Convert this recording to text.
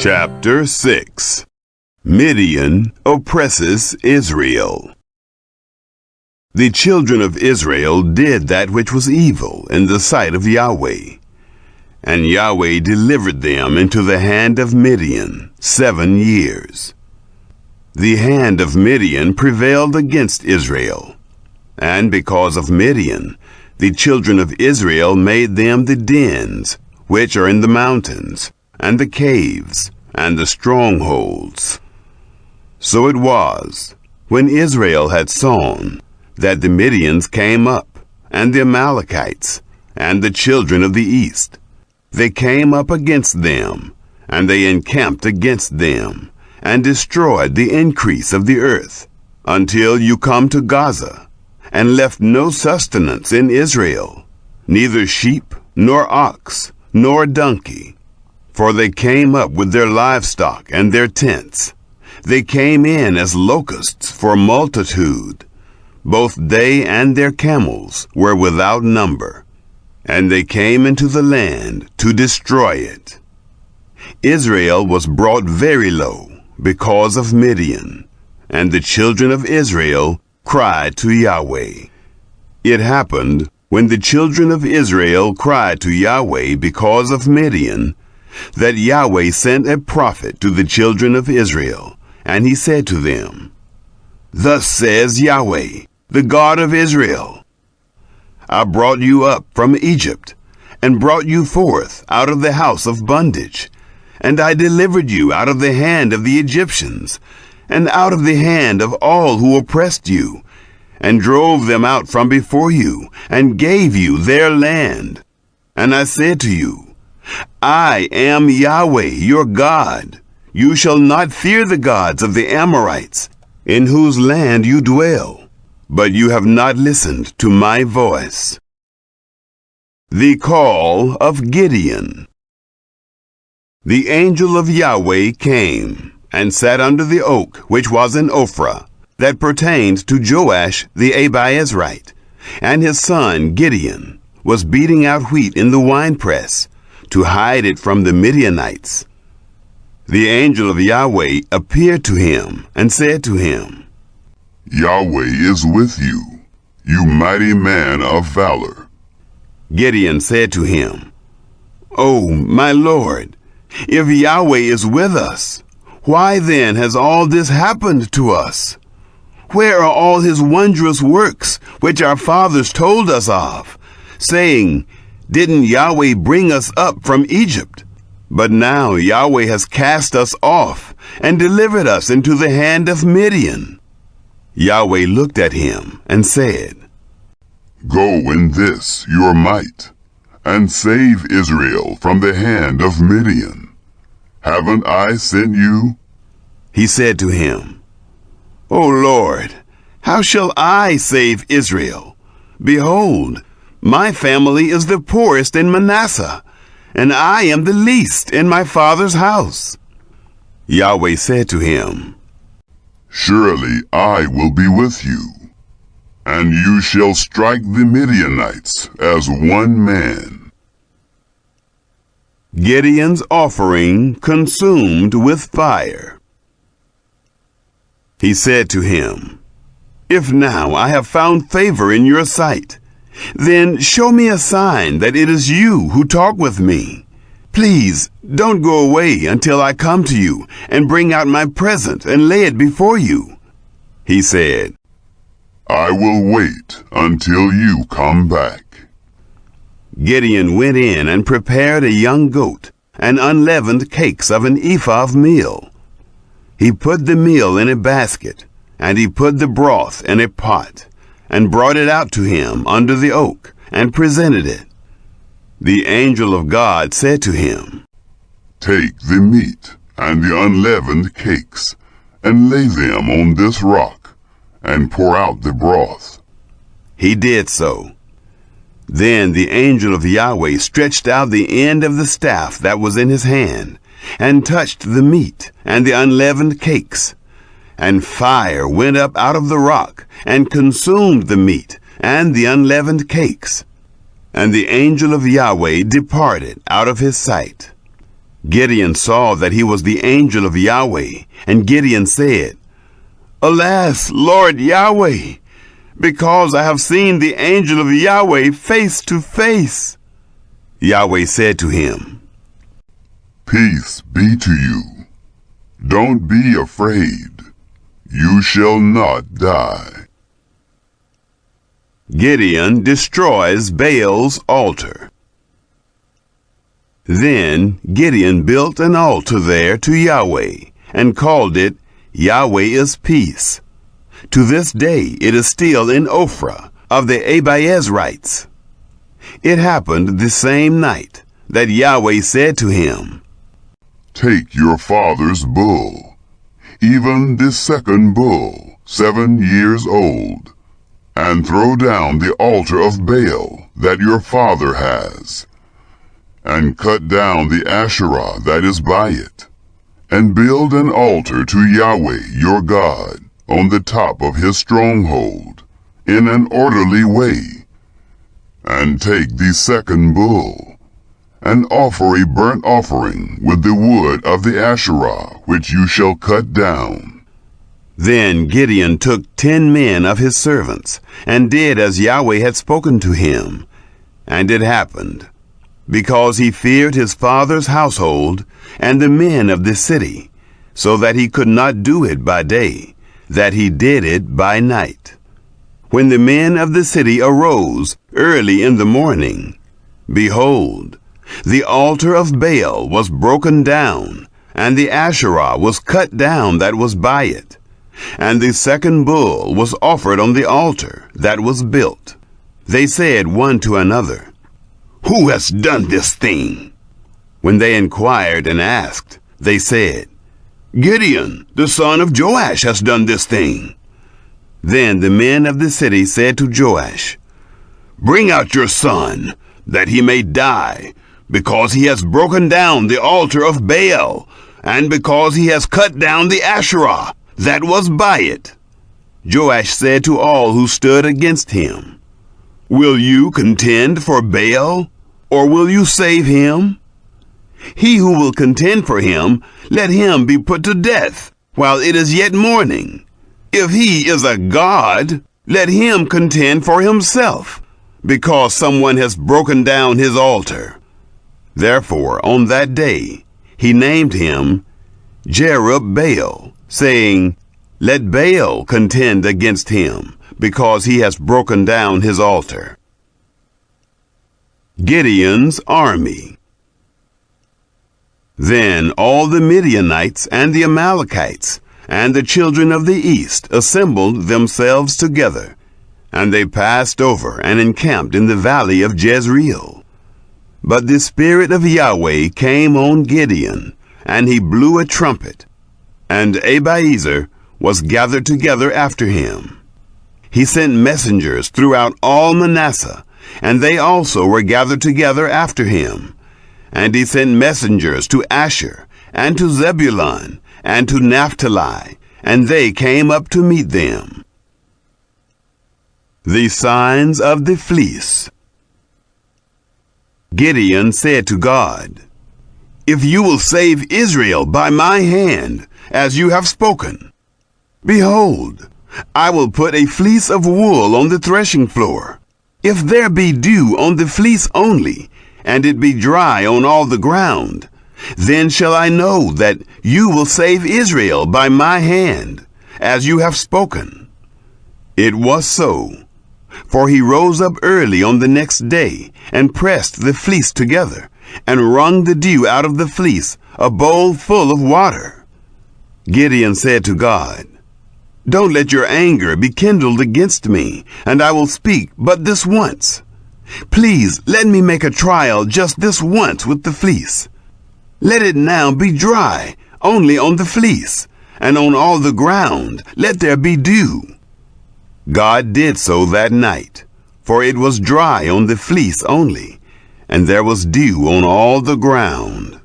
Chapter 6. Midian oppresses Israel. The children of Israel did that which was evil in the sight of Yahweh, and Yahweh delivered them into the hand of Midian 7 years. The hand of Midian prevailed against Israel, and because of Midian, the children of Israel made them the dens which are in the mountains, and the caves, and the strongholds. So it was, when Israel had sown, that the Midians came up, and the Amalekites, and the children of the east. They came up against them, and they encamped against them, and destroyed the increase of the earth, until you come to Gaza, and left no sustenance in Israel, neither sheep, nor ox, nor donkey. For they came up with their livestock and their tents. They came in as locusts for multitude. Both they and their camels were without number. And they came into the land to destroy it. Israel was brought very low because of Midian, and the children of Israel cried to Yahweh. It happened, when the children of Israel cried to Yahweh because of Midian, that Yahweh sent a prophet to the children of Israel, and he said to them, Thus says Yahweh, the God of Israel, I brought you up from Egypt, and brought you forth out of the house of bondage, and I delivered you out of the hand of the Egyptians, and out of the hand of all who oppressed you, and drove them out from before you, and gave you their land. And I said to you, I am Yahweh your God. You shall not fear the gods of the Amorites, in whose land you dwell, but you have not listened to my voice. The call of Gideon. The angel of Yahweh came, and sat under the oak which was in Ophrah, that pertained to Joash the Abiezrite, and his son Gideon was beating out wheat in the winepress, to hide it from the Midianites. The angel of Yahweh appeared to him and said to him, Yahweh is with you, you mighty man of valor. Gideon said to him, O my Lord, if Yahweh is with us, why then has all this happened to us? Where are all his wondrous works which our fathers told us of, saying, Didn't Yahweh bring us up from Egypt? But now Yahweh has cast us off and delivered us into the hand of Midian. Yahweh looked at him and said, Go in this your might, and save Israel from the hand of Midian. Haven't I sent you? He said to him, O Lord, how shall I save Israel? Behold, my family is the poorest in Manasseh, and I am the least in my father's house. Yahweh said to him, Surely I will be with you, and you shall strike the Midianites as one man. Gideon's offering consumed with fire. He said to him, If now I have found favor in your sight, then show me a sign that it is you who talk with me. Please don't go away until I come to you and bring out my present and lay it before you. He said, I will wait until you come back. Gideon went in and prepared a young goat and unleavened cakes of an ephah of meal. He put the meal in a basket, and he put the broth in a pot, and brought it out to him under the oak, and presented it. The angel of God said to him, Take the meat and the unleavened cakes, and lay them on this rock, and pour out the broth. He did so. Then the angel of Yahweh stretched out the end of the staff that was in his hand, and touched the meat and the unleavened cakes. And fire went up out of the rock, and consumed the meat and the unleavened cakes. And the angel of Yahweh departed out of his sight. Gideon saw that he was the angel of Yahweh, and Gideon said, "Alas, Lord Yahweh, because I have seen the angel of Yahweh face to face." Yahweh said to him, "Peace be to you. Don't be afraid. You shall not die." Gideon destroys Baal's altar. Then Gideon built an altar there to Yahweh, and called it Yahweh is Peace. To this day it is still in Ophrah of the Abiezrites. It happened the same night that Yahweh said to him, "Take your father's bull, even the second bull, 7 years old, and throw down the altar of Baal that your father has, and cut down the Asherah that is by it, and build an altar to Yahweh your God on the top of his stronghold, in an orderly way. And take the second bull, and offer a burnt offering with the wood of the Asherah which you shall cut down." Then Gideon took 10 men of his servants, and did as Yahweh had spoken to him. And it happened, because he feared his father's household and the men of the city, so that he could not do it by day, that he did it by night. When the men of the city arose early in the morning, behold, the altar of Baal was broken down, and the Asherah was cut down that was by it. And the second bull was offered on the altar that was built. They said one to another, "Who has done this thing?" When they inquired and asked, they said, "Gideon, the son of Joash, has done this thing." Then the men of the city said to Joash, "Bring out your son, that he may die, because he has broken down the altar of Baal, and because he has cut down the Asherah that was by it." Joash said to all who stood against him, "Will you contend for Baal, or will you save him? He who will contend for him, let him be put to death while it is yet morning. If he is a god, let him contend for himself, because someone has broken down his altar." Therefore on that day he named him Jerubbaal, saying, "Let Baal contend against him, because he has broken down his altar." Gideon's army. Then all the Midianites and the Amalekites and the children of the east assembled themselves together, and they passed over and encamped in the valley of Jezreel. But the Spirit of Yahweh came on Gideon, and he blew a trumpet, and Abiezer was gathered together after him. He sent messengers throughout all Manasseh, and they also were gathered together after him. And he sent messengers to Asher, and to Zebulun, and to Naphtali, and they came up to meet them. The signs of the fleece. Gideon said to God, "If you will save Israel by my hand, as you have spoken, behold, I will put a fleece of wool on the threshing floor. If there be dew on the fleece only, and it be dry on all the ground, then shall I know that you will save Israel by my hand, as you have spoken." It was so. For he rose up early on the next day, and pressed the fleece together, and wrung the dew out of the fleece, a bowl full of water. Gideon said to God, "Don't let your anger be kindled against me, and I will speak but this once. Please let me make a trial just this once with the fleece. Let it now be dry only on the fleece, and on all the ground let there be dew." God did so that night, for it was dry on the fleece only, and there was dew on all the ground.